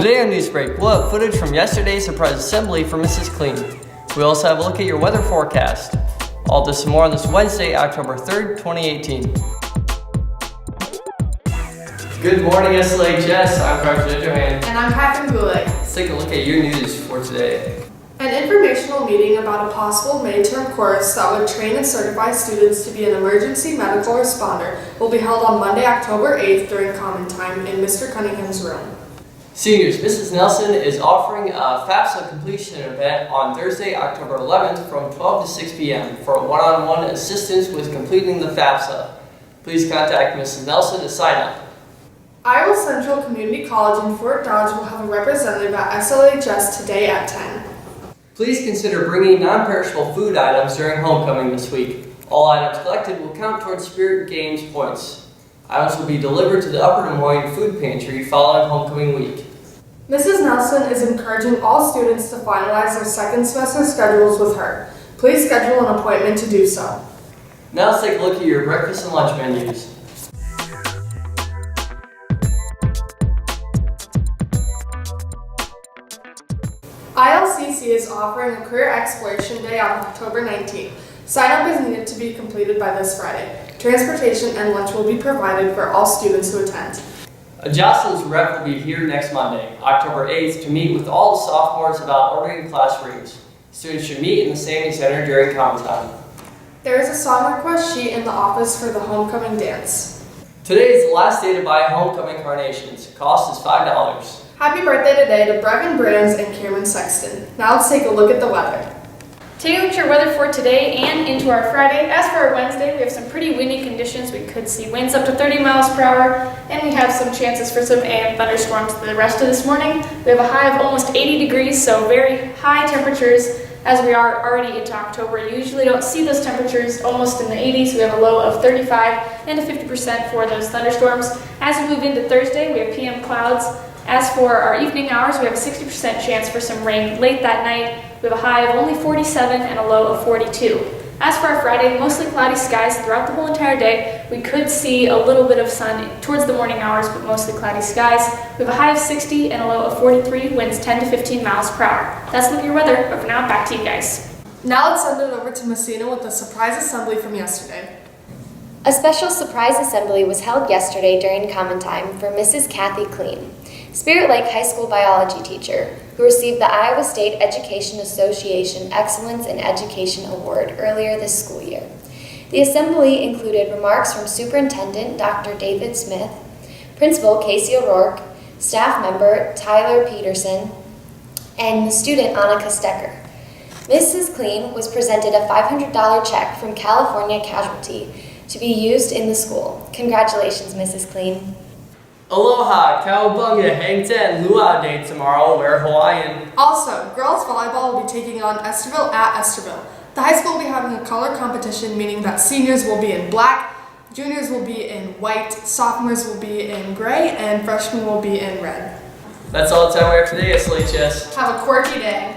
Today on Newsbreak, we'll have footage from yesterday's surprise assembly for Mrs. Clean. We'll also have a look at your weather forecast. All this and more on this Wednesday, October 3rd, 2018. Good morning, SLHS. I'm Carson Johan. And I'm Catherine Goulet. Let's take a look at your news for today. An informational meeting about a possible May-term course that would train and certify students to be an emergency medical responder will be held on Monday, October 8th during common time in Mr. Cunningham's room. Seniors, Mrs. Nelson is offering a FAFSA completion event on Thursday, October 11th from 12 to 6 p.m. for one-on-one assistance with completing the FAFSA. Please contact Mrs. Nelson to sign up. Iowa Central Community College in Fort Dodge will have a representative at SLHS today at 10. Please consider bringing non-perishable food items during homecoming this week. All items collected will count towards Spirit Games points. Items will be delivered to the Upper Des Moines Food Pantry following homecoming week. Mrs. Nelson is encouraging all students to finalize their second semester schedules with her. Please schedule an appointment to do so. Now let's take a look at your breakfast and lunch menus. ILCC is offering a Career Exploration Day on October 19th. Sign up is needed to be completed by this Friday. Transportation and lunch will be provided for all students who attend. A Jocelyn's rep will be here next Monday, October 8th, to meet with all the sophomores about ordering class rings. Students should meet in the Sammy Center during common time. There is a song request sheet in the office for the homecoming dance. Today is the last day to buy homecoming carnations. Cost is $5. Happy birthday today to Brevin Brands and Cameron Sexton. Now let's take a look at the weather. Taking a look at your weather for today and into our Friday. As for our Wednesday, we have some pretty windy conditions. We could see winds up to 30 miles per hour, and we have some chances for some AM thunderstorms the rest of this morning. We have a high of almost 80 degrees, so very high temperatures as we are already into October. You usually don't see those temperatures almost in the 80s. We have a low of 35 and a 50% for those thunderstorms. As we move into Thursday, we have PM clouds. As for our evening hours, we have a 60% chance for some rain late that night. We have a high of only 47 and a low of 42. As for our Friday, mostly cloudy skies throughout the whole entire day. We could see a little bit of sun towards the morning hours, but mostly cloudy skies. We have a high of 60 and a low of 43, winds 10 to 15 miles per hour. That's a look at your weather, but for now, back to you guys. Now let's send it over to Messina with the surprise assembly from yesterday. A special surprise assembly was held yesterday during common time for Mrs. Kathy Clean, Spirit Lake High School biology teacher, who received the Iowa State Education Association Excellence in Education Award earlier this school year. The assembly included remarks from Superintendent Dr. David Smith, Principal Casey O'Rourke, staff member Tyler Peterson, and student Annika Stecker. Mrs. Clean was presented a $500 check from California Casualty to be used in the school. Congratulations, Mrs. Clean. Aloha, Cowabunga, hang 10, luau day tomorrow, wear Hawaiian. Also, girls volleyball will be taking on Esterville at Esterville. The high school will be having a color competition, meaning that seniors will be in black, juniors will be in white, sophomores will be in gray, and freshmen will be in red. That's all the time we have today, SLHS. Have a quirky day.